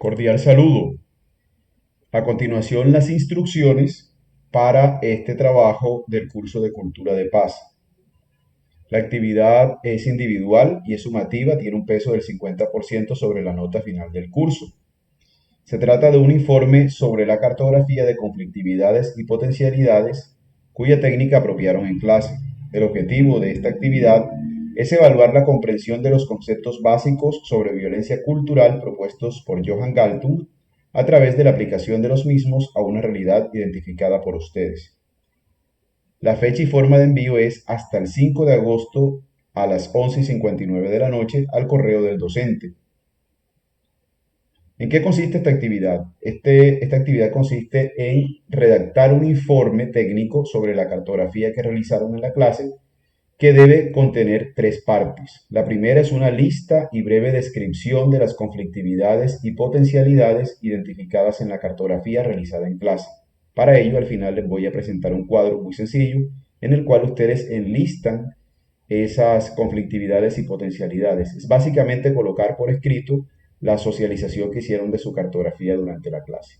Cordial saludo. A continuación, las instrucciones para este trabajo del curso de Cultura de Paz. La actividad es individual y es sumativa, tiene un peso del 50% sobre la nota final del curso. Se trata de un informe sobre la cartografía de conflictividades y potencialidades cuya técnica apropiaron en clase. El objetivo de esta actividad es evaluar la comprensión de los conceptos básicos sobre violencia cultural propuestos por Johan Galtung a través de la aplicación de los mismos a una realidad identificada por ustedes. La fecha y forma de envío es hasta el 5 de agosto a las 11:59 de la noche al correo del docente. ¿En qué consiste esta actividad? Esta actividad consiste en redactar un informe técnico sobre la cartografía que realizaron en la clase, que debe contener tres partes. La primera es una lista y breve descripción de las conflictividades y potencialidades identificadas en la cartografía realizada en clase. Para ello, al final les voy a presentar un cuadro muy sencillo en el cual ustedes enlistan esas conflictividades y potencialidades. Es básicamente colocar por escrito la socialización que hicieron de su cartografía durante la clase.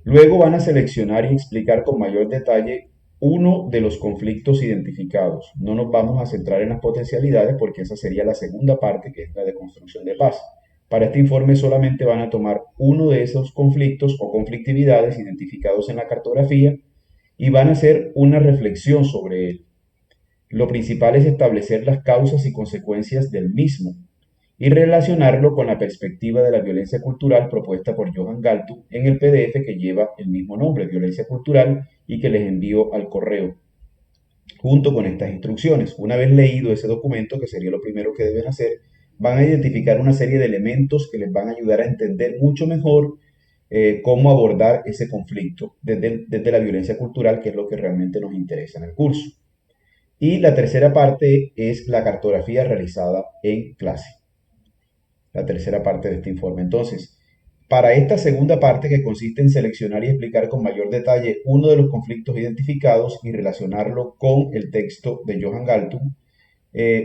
Luego van a seleccionar y explicar con mayor detalle uno de los conflictos identificados. No nos vamos a centrar en las potencialidades porque esa sería la segunda parte, que es la de construcción de paz. Para este informe solamente van a tomar uno de esos conflictos o conflictividades identificados en la cartografía y van a hacer una reflexión sobre él. Lo principal es establecer las causas y consecuencias del mismo y relacionarlo con la perspectiva de la violencia cultural propuesta por Johan Galtung en el PDF que lleva el mismo nombre, Violencia Cultural, y que les envío al correo, junto con estas instrucciones. Una vez leído ese documento, que sería lo primero que deben hacer, van a identificar una serie de elementos que les van a ayudar a entender mucho mejor cómo abordar ese conflicto desde la violencia cultural, que es lo que realmente nos interesa en el curso. Y la tercera parte es la cartografía realizada en clase, la tercera parte de este informe. Entonces, para esta segunda parte, que consiste en seleccionar y explicar con mayor detalle uno de los conflictos identificados y relacionarlo con el texto de Johan Galtung,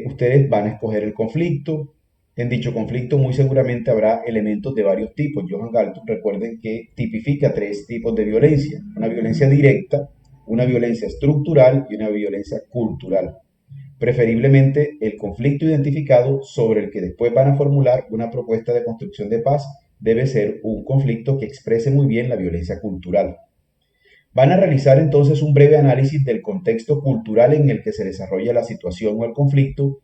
ustedes van a escoger el conflicto. En dicho conflicto muy seguramente habrá elementos de varios tipos. Johan Galtung, recuerden que tipifica tres tipos de violencia: una violencia directa, una violencia estructural y una violencia cultural. Preferiblemente el conflicto identificado sobre el que después van a formular una propuesta de construcción de paz debe ser un conflicto que exprese muy bien la violencia cultural. Van a realizar entonces un breve análisis del contexto cultural en el que se desarrolla la situación o el conflicto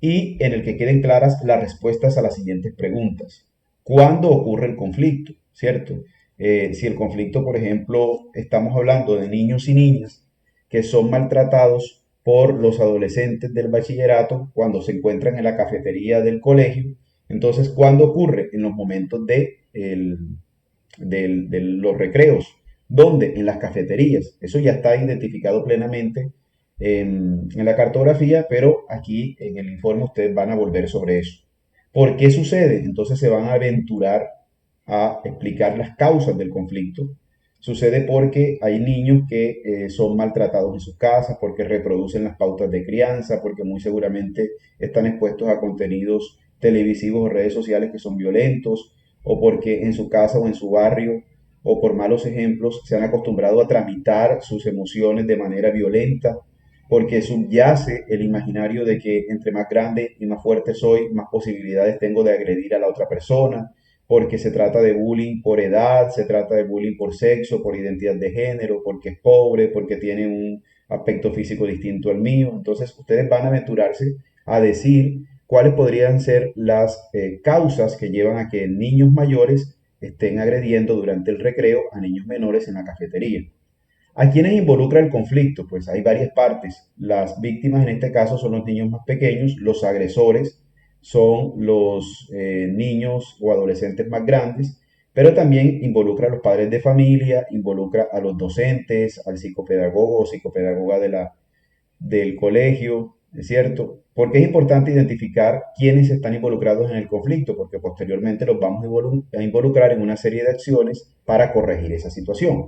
y en el que queden claras las respuestas a las siguientes preguntas. ¿Cuándo ocurre el conflicto? ¿Cierto? Si el conflicto, por ejemplo, estamos hablando de niños y niñas que son maltratados por los adolescentes del bachillerato cuando se encuentran en la cafetería del colegio, entonces, ¿cuándo ocurre? En los momentos de los recreos. ¿Dónde? En las cafeterías. Eso ya está identificado plenamente en la cartografía, pero aquí en el informe ustedes van a volver sobre eso. ¿Por qué sucede? Entonces se van a aventurar a explicar las causas del conflicto. Sucede porque hay niños que son maltratados en sus casas, porque reproducen las pautas de crianza, porque muy seguramente están expuestos a contenidos televisivos o redes sociales que son violentos, o porque en su casa o en su barrio, o por malos ejemplos, se han acostumbrado a tramitar sus emociones de manera violenta, porque subyace el imaginario de que entre más grande y más fuerte soy, más posibilidades tengo de agredir a la otra persona, porque se trata de bullying por edad, se trata de bullying por sexo, por identidad de género, porque es pobre, porque tiene un aspecto físico distinto al mío. Entonces ustedes van a aventurarse a decir cuáles podrían ser las causas que llevan a que niños mayores estén agrediendo durante el recreo a niños menores en la cafetería. ¿A quiénes involucra el conflicto? Pues hay varias partes. Las víctimas en este caso son los niños más pequeños, los agresores son los niños o adolescentes más grandes, pero también involucra a los padres de familia, involucra a los docentes, al psicopedagogo o psicopedagoga del colegio, ¿es cierto? Porque es importante identificar quiénes están involucrados en el conflicto, porque posteriormente los vamos a involucrar en una serie de acciones para corregir esa situación.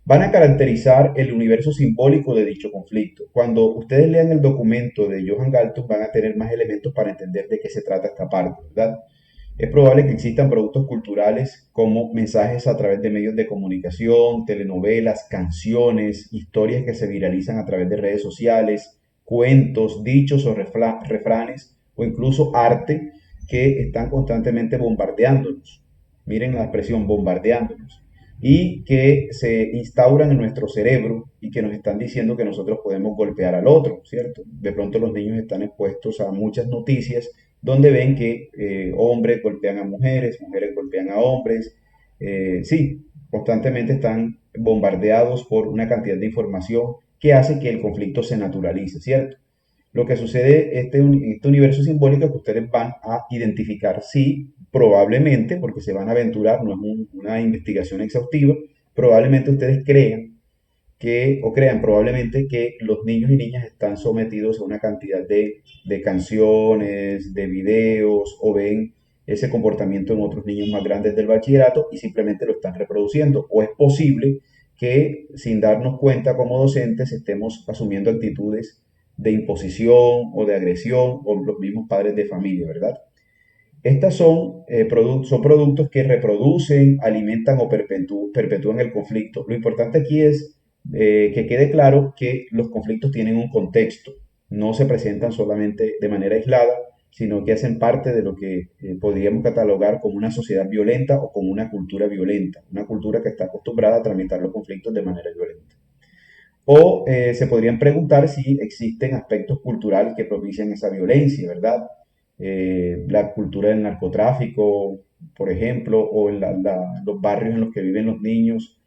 Van a caracterizar el universo simbólico de dicho conflicto. Cuando ustedes lean el documento de Johan Galtung van a tener más elementos para entender de qué se trata esta parte, ¿verdad? Es probable que existan productos culturales como mensajes a través de medios de comunicación, telenovelas, canciones, historias que se viralizan a través de redes sociales, cuentos, dichos o refranes, o incluso arte que están constantemente bombardeándonos. Miren la expresión bombardeándonos. Y que se instauran en nuestro cerebro y que nos están diciendo que nosotros podemos golpear al otro, ¿cierto? De pronto los niños están expuestos a muchas noticias donde ven que hombres golpean a mujeres, mujeres golpean a hombres. Sí, constantemente están bombardeados por una cantidad de información que hace que el conflicto se naturalice, ¿cierto? Lo que sucede en este universo simbólico es que ustedes van a identificar, sí, probablemente, porque se van a aventurar, no es una investigación exhaustiva, probablemente ustedes crean o crean probablemente que los niños y niñas están sometidos a una cantidad de canciones, de videos, o ven ese comportamiento en otros niños más grandes del bachillerato y simplemente lo están reproduciendo. O es posible que sin darnos cuenta como docentes estemos asumiendo actitudes de imposición o de agresión o los mismos padres de familia, ¿verdad? Estas son productos que reproducen, alimentan o perpetúan el conflicto. Lo importante aquí es que quede claro que los conflictos tienen un contexto, no se presentan solamente de manera aislada, sino que hacen parte de lo que podríamos catalogar como una sociedad violenta o como una cultura violenta, una cultura que está acostumbrada a tramitar los conflictos de manera violenta. O se podrían preguntar si existen aspectos culturales que propician esa violencia, ¿verdad? La cultura del narcotráfico, por ejemplo, o en los barrios en los que viven los niños,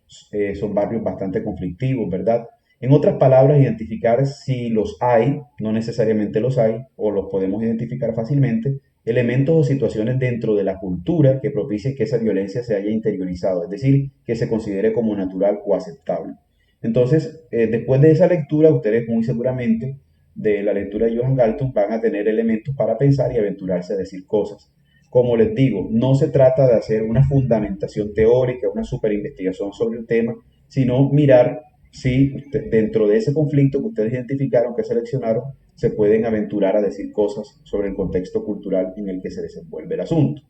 son barrios bastante conflictivos, ¿verdad? En otras palabras, identificar si los hay, no necesariamente los hay, o los podemos identificar fácilmente, elementos o situaciones dentro de la cultura que propicien que esa violencia se haya interiorizado, es decir, que se considere como natural o aceptable. Entonces, después de esa lectura, ustedes muy seguramente de la lectura de Johan Galton van a tener elementos para pensar y aventurarse a decir cosas. Como les digo, no se trata de hacer una fundamentación teórica, una super investigación sobre el tema, sino mirar si dentro de ese conflicto que ustedes identificaron, que seleccionaron, se pueden aventurar a decir cosas sobre el contexto cultural en el que se desenvuelve el asunto.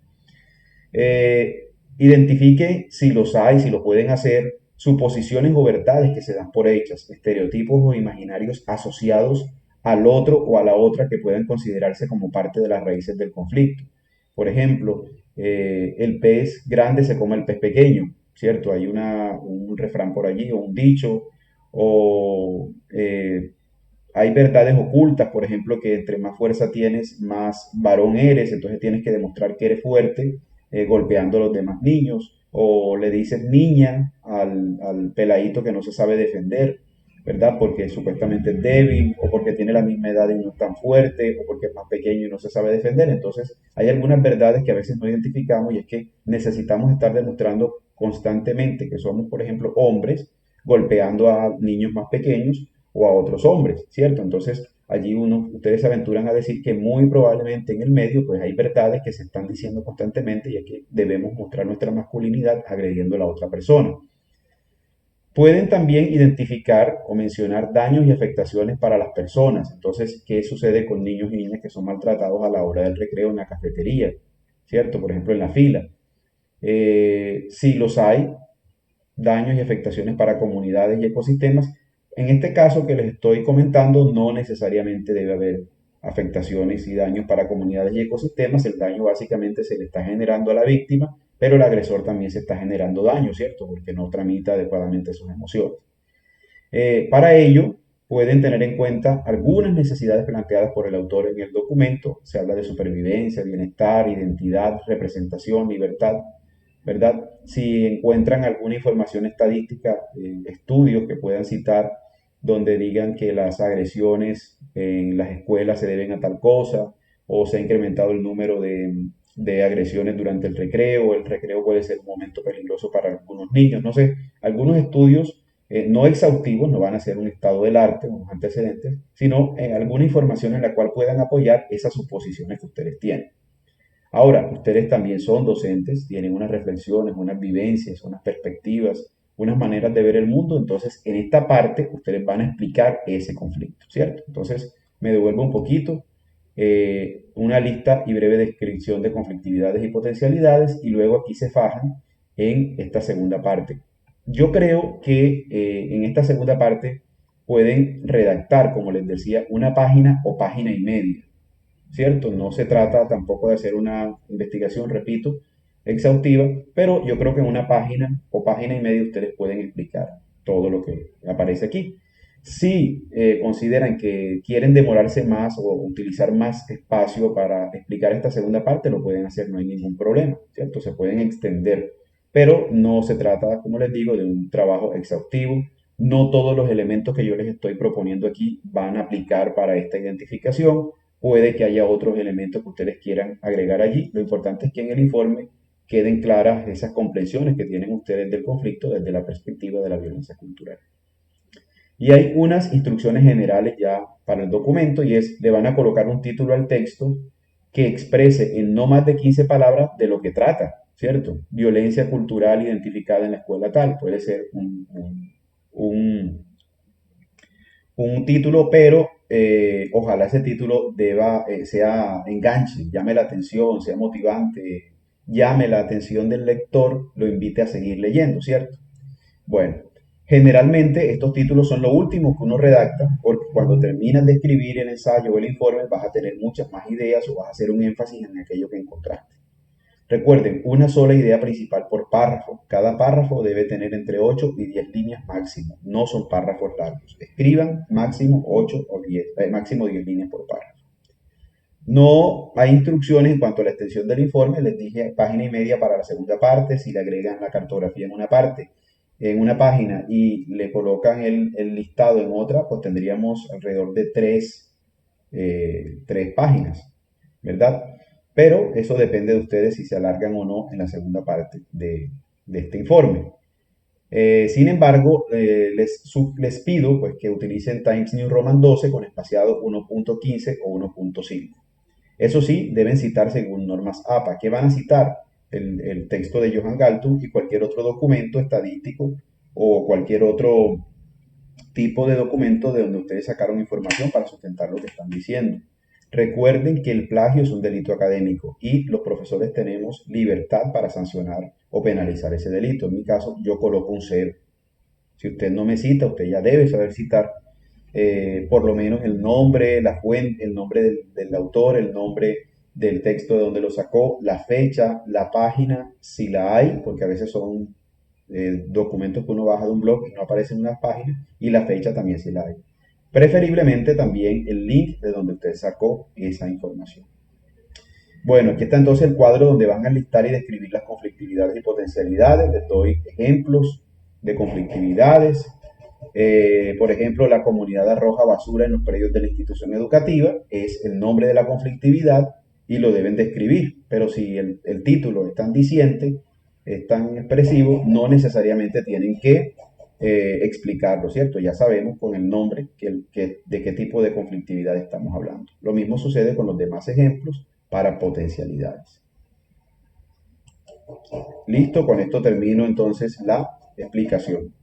Identifique si los hay, si lo pueden hacer, suposiciones o verdades que se dan por hechas, estereotipos o imaginarios asociados al otro o a la otra que puedan considerarse como parte de las raíces del conflicto. Por ejemplo, el pez grande se come al pez pequeño, ¿cierto? Hay un refrán por allí o un dicho, o hay verdades ocultas, por ejemplo, que entre más fuerza tienes, más varón eres, entonces tienes que demostrar que eres fuerte golpeando a los demás niños, o le dices niña al peladito que no se sabe defender, ¿verdad? Porque supuestamente es débil, o porque tiene la misma edad y no es tan fuerte, o porque es más pequeño y no se sabe defender. Entonces, hay algunas verdades que a veces no identificamos y es que necesitamos estar demostrando constantemente que somos, por ejemplo, hombres golpeando a niños más pequeños o a otros hombres, ¿cierto? Entonces, allí ustedes se aventuran a decir que muy probablemente en el medio pues hay verdades que se están diciendo constantemente y es que debemos mostrar nuestra masculinidad agrediendo a la otra persona. Pueden también identificar o mencionar daños y afectaciones para las personas. Entonces, ¿qué sucede con niños y niñas que son maltratados a la hora del recreo en la cafetería? ¿Cierto? Por ejemplo, en la fila. Si los hay, daños y afectaciones para comunidades y ecosistemas. En este caso que les estoy comentando, no necesariamente debe haber afectaciones y daños para comunidades y ecosistemas. El daño básicamente se le está generando a la víctima, pero el agresor también se está generando daño, ¿cierto? Porque no tramita adecuadamente sus emociones. Para ello, pueden tener en cuenta algunas necesidades planteadas por el autor en el documento. Se habla de supervivencia, bienestar, identidad, representación, libertad, ¿verdad? Si encuentran alguna información estadística, estudios que puedan citar donde digan que las agresiones en las escuelas se deben a tal cosa o se ha incrementado el número de agresiones durante el recreo puede ser un momento peligroso para algunos niños, no sé, algunos estudios no exhaustivos, no van a ser un estado del arte, unos antecedentes, sino alguna información en la cual puedan apoyar esas suposiciones que ustedes tienen. Ahora, ustedes también son docentes, tienen unas reflexiones, unas vivencias, unas perspectivas, unas maneras de ver el mundo, entonces en esta parte ustedes van a explicar ese conflicto, ¿cierto? Entonces, me devuelvo un poquito. una lista y breve descripción de conflictividades y potencialidades, y luego aquí se fajan en esta segunda parte. Yo creo que en esta segunda parte pueden redactar, como les decía, una página o página y media, ¿cierto? No se trata tampoco de hacer una investigación, repito, exhaustiva, pero yo creo que en una página o página y media ustedes pueden explicar todo lo que aparece aquí. Si consideran que quieren demorarse más o utilizar más espacio para explicar esta segunda parte, lo pueden hacer, no hay ningún problema, ¿cierto? Se pueden extender, pero no se trata, como les digo, de un trabajo exhaustivo. No todos los elementos que yo les estoy proponiendo aquí van a aplicar para esta identificación. Puede que haya otros elementos que ustedes quieran agregar allí. Lo importante es que en el informe queden claras esas comprensiones que tienen ustedes del conflicto desde la perspectiva de la violencia cultural. Y hay unas instrucciones generales ya para el documento, y es, le van a colocar un título al texto que exprese en no más de 15 palabras de lo que trata, ¿cierto? Violencia cultural identificada en la escuela tal. Puede ser un, un título, pero ojalá ese título sea enganche, llame la atención, sea motivante, llame la atención del lector, lo invite a seguir leyendo, ¿cierto? Bueno, generalmente estos títulos son lo último que uno redacta, porque cuando terminas de escribir el ensayo o el informe vas a tener muchas más ideas o vas a hacer un énfasis en aquello que encontraste. Recuerden, una sola idea principal por párrafo. Cada párrafo debe tener entre 8 y 10 líneas máximo. No son párrafos largos. Escriban máximo 8 o 10, máximo 10 líneas por párrafo. No hay instrucciones en cuanto a la extensión del informe. Les dije página y media para la segunda parte. Si le agregan la cartografía en una parte, en una página, y le colocan el listado en otra, pues tendríamos alrededor de tres páginas, ¿verdad? Pero eso depende de ustedes si se alargan o no en la segunda parte de este informe. Sin embargo, les pido pues, que utilicen Times New Roman 12 con espaciado 1.15 o 1.5. Eso sí, deben citar según normas APA. ¿Qué van a citar? El texto de Johan Galtung y cualquier otro documento estadístico o cualquier otro tipo de documento de donde ustedes sacaron información para sustentar lo que están diciendo. Recuerden que el plagio es un delito académico y los profesores tenemos libertad para sancionar o penalizar ese delito. En mi caso, yo coloco un 0. Si usted no me cita, usted ya debe saber citar por lo menos el nombre, la fuente, el nombre del autor, el nombre del texto de donde lo sacó, la fecha, la página, si la hay, porque a veces son documentos que uno baja de un blog y no aparecen en unas páginas, y la fecha también si la hay. Preferiblemente también el link de donde usted sacó esa información. Bueno, aquí está entonces el cuadro donde van a listar y describir las conflictividades y potencialidades. Les doy ejemplos de conflictividades. Por ejemplo, la comunidad arroja basura en los predios de la institución educativa es el nombre de la conflictividad y lo deben describir. Pero si el título es tan diciente, es tan expresivo, no necesariamente tienen que explicarlo, ¿cierto? Ya sabemos con el nombre de qué tipo de conflictividad estamos hablando. Lo mismo sucede con los demás ejemplos para potencialidades. Listo, con esto termino entonces la explicación.